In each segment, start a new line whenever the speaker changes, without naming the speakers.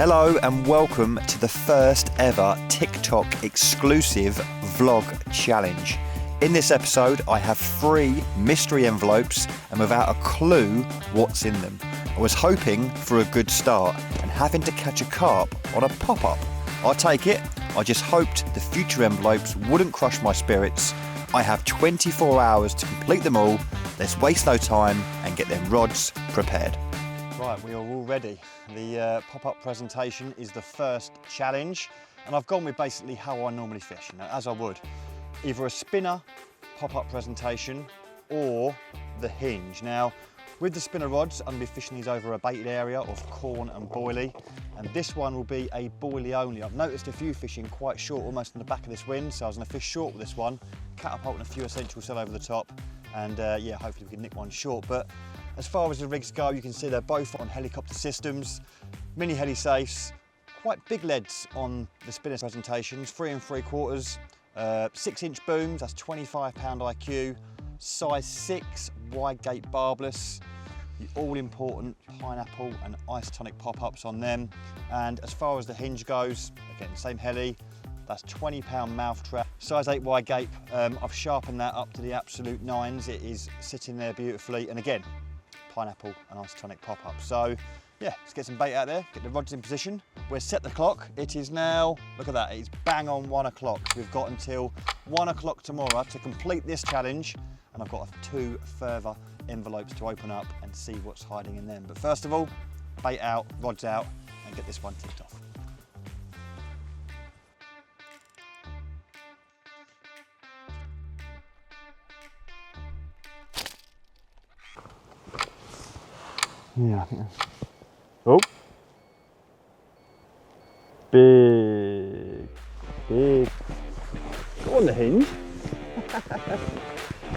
Hello and welcome to the first ever TikTok exclusive vlog challenge. In this episode I have 3 mystery envelopes and without a clue what's in them. I was hoping for a good start and having to catch a carp on a pop-up. I'll take it, I just hoped the future envelopes wouldn't crush my spirits. I have 24 hours to complete them all. Let's waste no time and get them rods prepared. Right, we are all ready. The pop-up presentation is the first challenge, and I've gone with basically how I normally fish, as I would. Either a spinner pop-up presentation or the hinge. Now, with the spinner rods, I'm going to be fishing these over a baited area of corn and boilie, and this one will be a boilie only. I've noticed a few fishing quite short, almost in the back of this wind, so I was going to fish short with this one, catapulting a few essential cell over the top, and yeah, hopefully we can nick one short. But as far as the rigs go, you can see they're both on helicopter systems, mini heli safes, quite big leads on the spinner presentations, 3 3/4, 6-inch booms, that's 25-pound IQ, size 6 wide gate barbless, the all important pineapple and isotonic pop-ups on them. And as far as the hinge goes, again, same heli, that's 20-pound mouth trap, size 8 wide gape. I've sharpened that up to the absolute 9s. It is sitting there beautifully, and again, pineapple and isotonic pop-up. So yeah, let's get some bait out there, get the rods in position. We'll set the clock. It is now, look at that, it's bang on 1 o'clock. We've got until 1 o'clock tomorrow to complete this challenge, and I've got 2 further envelopes to open up and see what's hiding in them. But first of all, bait out, rods out, and get this one ticked off. Yeah, I think that's... Oh! Big. Go on the hinge.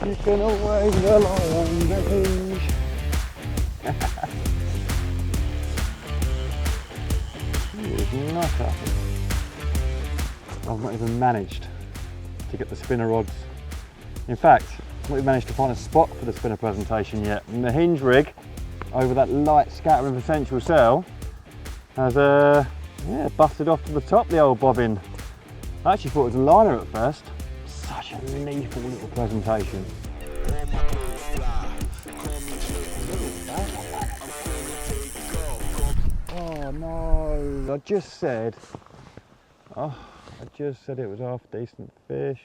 You can always rely on the hinge. Nutter. I've not even managed to get the spinner rods. In fact, I've not even managed to find a spot for the spinner presentation yet. And the hinge rig over that light scattering of essential cell has yeah, busted off to the top, the old bobbin. I actually thought it was a liner at first. Such a lethal little presentation. Oh no, I just said it was half decent fish.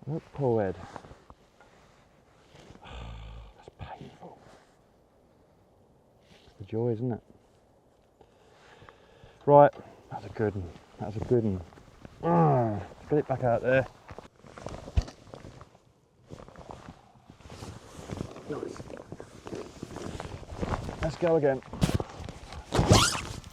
Look, poor head. That's painful. It's the joy, isn't it? Right, that's a good one. That's a good one. Let's get it back out there. Nice. Let's go again.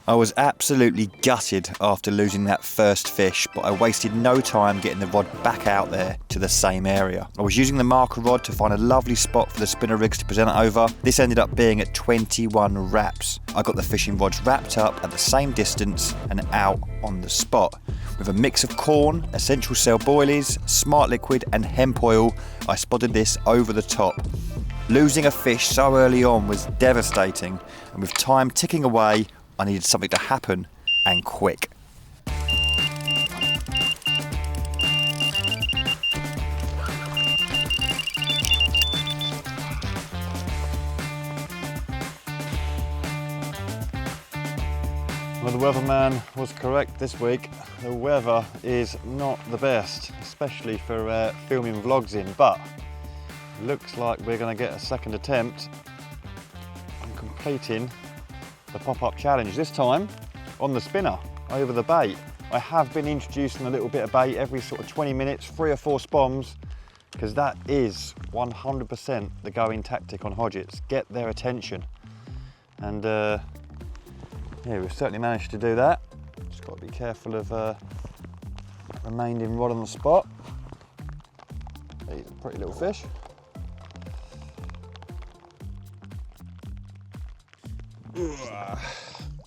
I was absolutely gutted after losing that first fish, but I wasted no time getting the rod back out there to the same area. I was using the marker rod to find a lovely spot for the spinner rigs to present it over. This ended up being at 21 wraps. I got the fishing rods wrapped up at the same distance and out on the spot. With a mix of corn, essential cell boilies, smart liquid and hemp oil, I spotted this over the top. Losing a fish so early on was devastating, and with time ticking away, I needed something to happen, and quick. Well, the weatherman was correct this week. The weather is not the best, especially for filming vlogs in, but looks like we're going to get a second attempt on completing the pop-up challenge, this time on the spinner over the bait. I have been introducing a little bit of bait every sort of 20 minutes, 3 or 4 spoms, because that is 100% the going tactic on Hodgetts. Get their attention. And yeah, we've certainly managed to do that. Just got to be careful of remaining rod on the spot. He's a pretty little fish.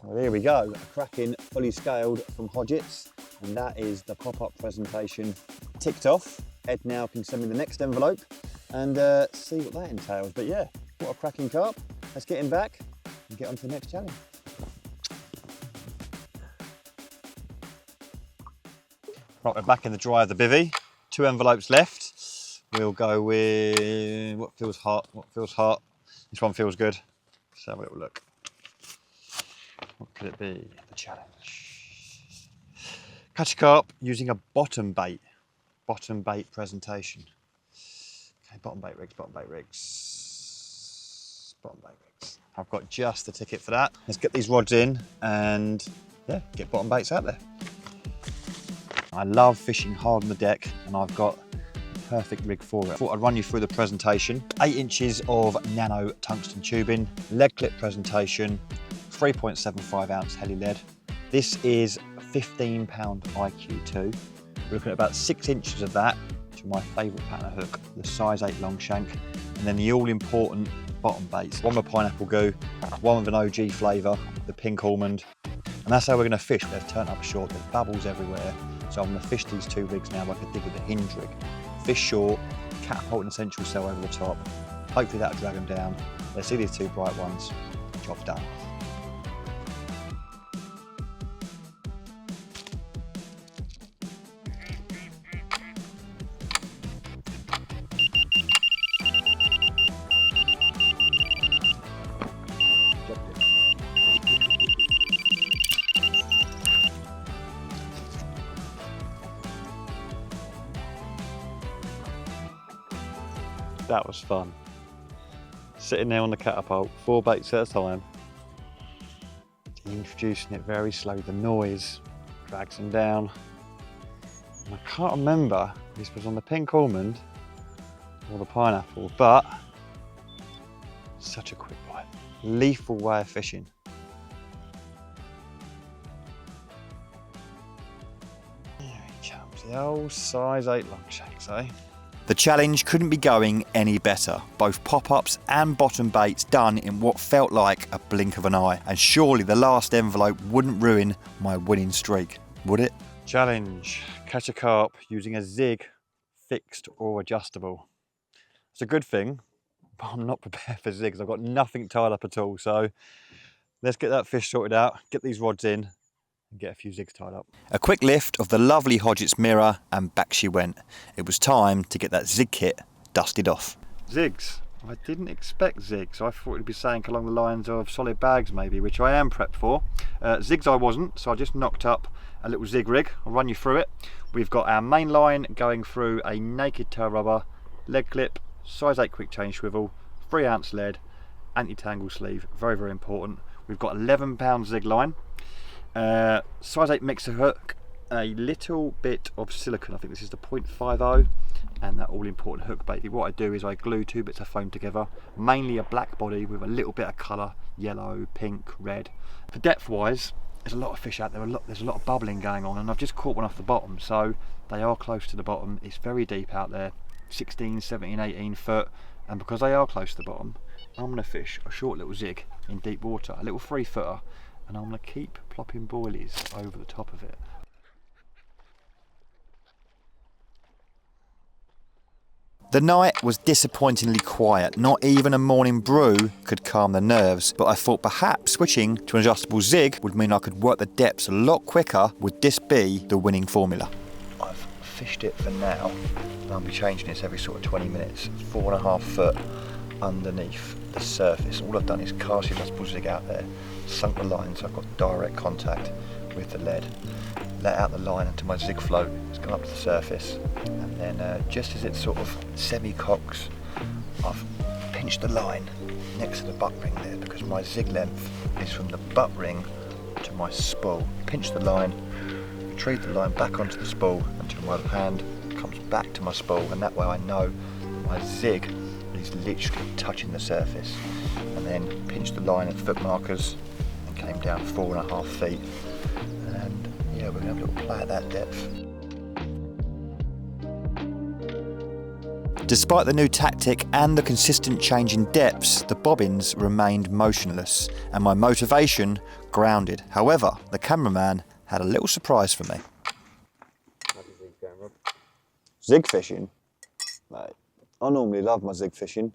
Well, here we go, a cracking fully scaled from Hodgetts, and that is the pop-up presentation ticked off. Ed now can send me the next envelope and see what that entails. But yeah, what a cracking carp. Let's get him back and get on to the next challenge. Right, we're back in the dry of the bivvy. 2 envelopes left. We'll go with what feels hot, what feels hot. This one feels good. Let's have a little look. What could it be? The challenge. Catch a carp using a bottom bait. Bottom bait presentation. Okay, bottom bait rigs, bottom bait rigs. Bottom bait rigs. I've got just the ticket for that. Let's get these rods in and yeah, get bottom baits out there. I love fishing hard on the deck and I've got the perfect rig for it. I thought I'd run you through the presentation. 8 inches of nano tungsten tubing, lead clip presentation, 3.75 ounce heli lead. This is 15 pound IQ2. We're looking at about 6 inches of that to my favourite pattern hook, the size 8 long shank, and then the all important bottom baits. One with pineapple goo, one with an OG flavour, the pink almond. And that's how we're going to fish. They've turned up short, there's bubbles everywhere. So I'm going to fish these 2 rigs now like I did with the hinge rig. Fish short, catapult an essential cell over the top. Hopefully that'll drag them down. Let's see these 2 bright ones. Job's done. That was fun. Sitting there on the catapult, 4 baits at a time. Introducing it very slowly. The noise drags them down. And I can't remember if this was on the pink almond or the pineapple, but such a quick bite. Lethal way of fishing. There he comes, the old size 8 long shanks, eh? The challenge couldn't be going any better. Both pop-ups and bottom baits done in what felt like a blink of an eye. And surely the last envelope wouldn't ruin my winning streak, would it? Challenge, catch a carp using a zig, fixed or adjustable. It's a good thing, but I'm not prepared for zigs. I've got nothing tied up at all. So let's get that fish sorted out, get these rods in, and get a few zigs tied up. A quick lift of the lovely Hodgetts mirror and back she went. It was time to get that zig kit dusted off. Zigs. I didn't expect zigs. I thought it'd be saying along the lines of solid bags maybe, which I am prepped for. Zigs I wasn't, so I just knocked up a little zig rig. I'll run you through it. We've got our main line going through a naked tail rubber, lead clip, size 8 quick change swivel, 3 ounce lead, anti-tangle sleeve, very, very important. We've got 11 pound zig line. Size 8 mixer hook, a little bit of silicone, I think this is the 0.50, and that all important hook bait. What I do is I glue 2 bits of foam together, mainly a black body with a little bit of colour, yellow, pink, red. For depth wise, there's a lot of fish out there, there's a lot of bubbling going on, and I've just caught one off the bottom, so they are close to the bottom. It's very deep out there, 16, 17, 18 foot, and because they are close to the bottom, I'm going to fish a short little zig in deep water, a little 3-footer, and I'm going to keep plopping boilies over the top of it. The night was disappointingly quiet. Not even a morning brew could calm the nerves, but I thought perhaps switching to an adjustable zig would mean I could work the depths a lot quicker. Would this be the winning formula? I've fished it for now, and I'll be changing this every sort of 20 minutes. 4.5 foot underneath the surface. All I've done is cast the adjustable zig out there, sunk the line so I've got direct contact with the lead, let out the line until my zig float has gone up to the surface, and then just as it sort of semi-cocks, I've pinched the line next to the butt ring there because my zig length is from the butt ring to my spool. Pinch the line, retrieve the line back onto the spool until my hand comes back to my spool, and that way I know my zig is literally touching the surface. And then pinch the line at foot markers and came down 4.5 feet. And yeah, we're going to have a little play at that depth. Despite the new tactic and the consistent change in depths, the bobbins remained motionless and my motivation grounded. However, the cameraman had a little surprise for me. How's the zig going, Rob? Zig fishing? Mate, I normally love my zig fishing.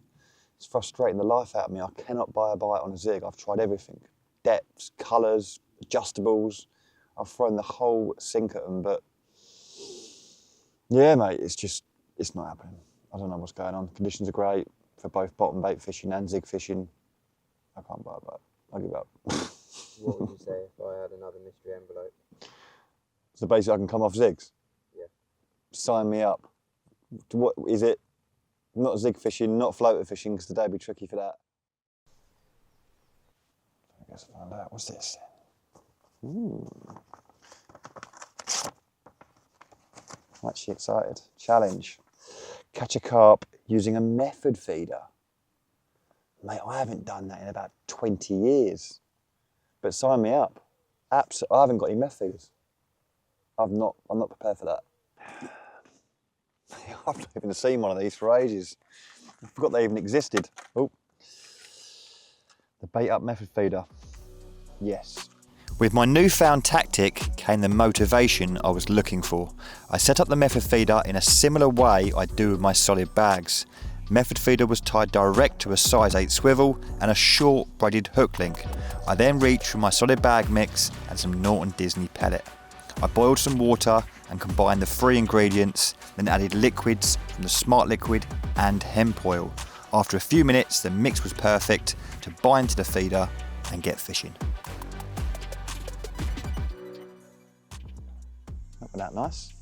It's frustrating the life out of me. I cannot buy a bite on a zig. I've tried everything. Depths, colours, adjustables. I've thrown the whole sink at them, but Yeah, mate, it's not happening. I don't know what's going on. Conditions are great for both bottom bait fishing and zig fishing. I can't buy that. I'll give up.
What would you say if I had another mystery envelope?
So basically I can come off zigs?
Yeah.
Sign me up. What is it? Not zig fishing, not floater fishing, because today'd be tricky for that. I guess I'll find out. What's this? Ooh. I'm actually excited. Challenge. Catch a carp using a method feeder. Mate, I haven't done that in about 20 years. But sign me up. I haven't got any meth feeders. I'm not prepared for that. I've not even seen one of these for ages. I forgot they even existed. Oh, the bait up method feeder. Yes. With my newfound tactic came the motivation I was looking for. I set up the method feeder in a similar way I do with my solid bags. Method feeder was tied direct to a size 8 swivel and a short braided hook link. I then reached for my solid bag mix and some Norton Disney pellet. I boiled some water and combined the 3 ingredients, then added liquids from the Smart Liquid and hemp oil. After a few minutes, the mix was perfect to bind to the feeder and get fishing. Not that nice.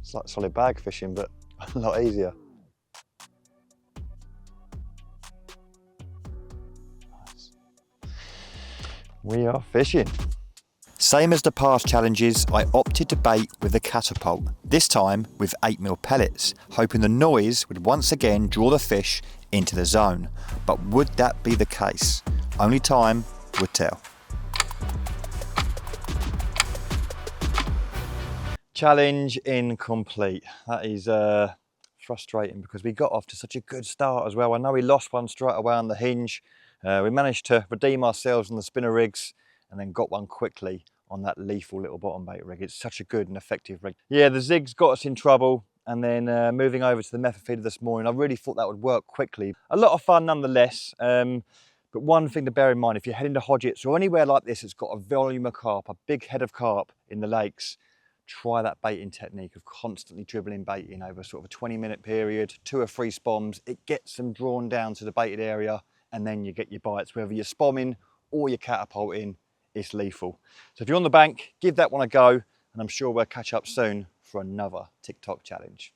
It's like solid bag fishing, but a lot easier. Nice. We are fishing. Same as the past challenges, I opted to bait with a catapult, this time with 8mm pellets, hoping the noise would once again draw the fish into the zone. But would that be the case? Only time would tell. Challenge incomplete. That is frustrating because we got off to such a good start as well. I know we lost one straight away on the hinge. We managed to redeem ourselves on the spinner rigs and then got one quickly on that lethal little bottom bait rig. It's such a good and effective rig. Yeah, the zigs got us in trouble, and then moving over to the method feeder this morning, I really thought that would work quickly. A lot of fun nonetheless, but one thing to bear in mind, if you're heading to Hodgetts or anywhere like this that's got a volume of carp, a big head of carp in the lakes, try that baiting technique of constantly dribbling bait in over sort of a 20-minute period, 2 or 3 spoms. It gets them drawn down to the baited area, and then you get your bites. Whether you're spomming or you're catapulting, it's lethal. So if you're on the bank, give that one a go, and I'm sure we'll catch up soon for another TikTok challenge.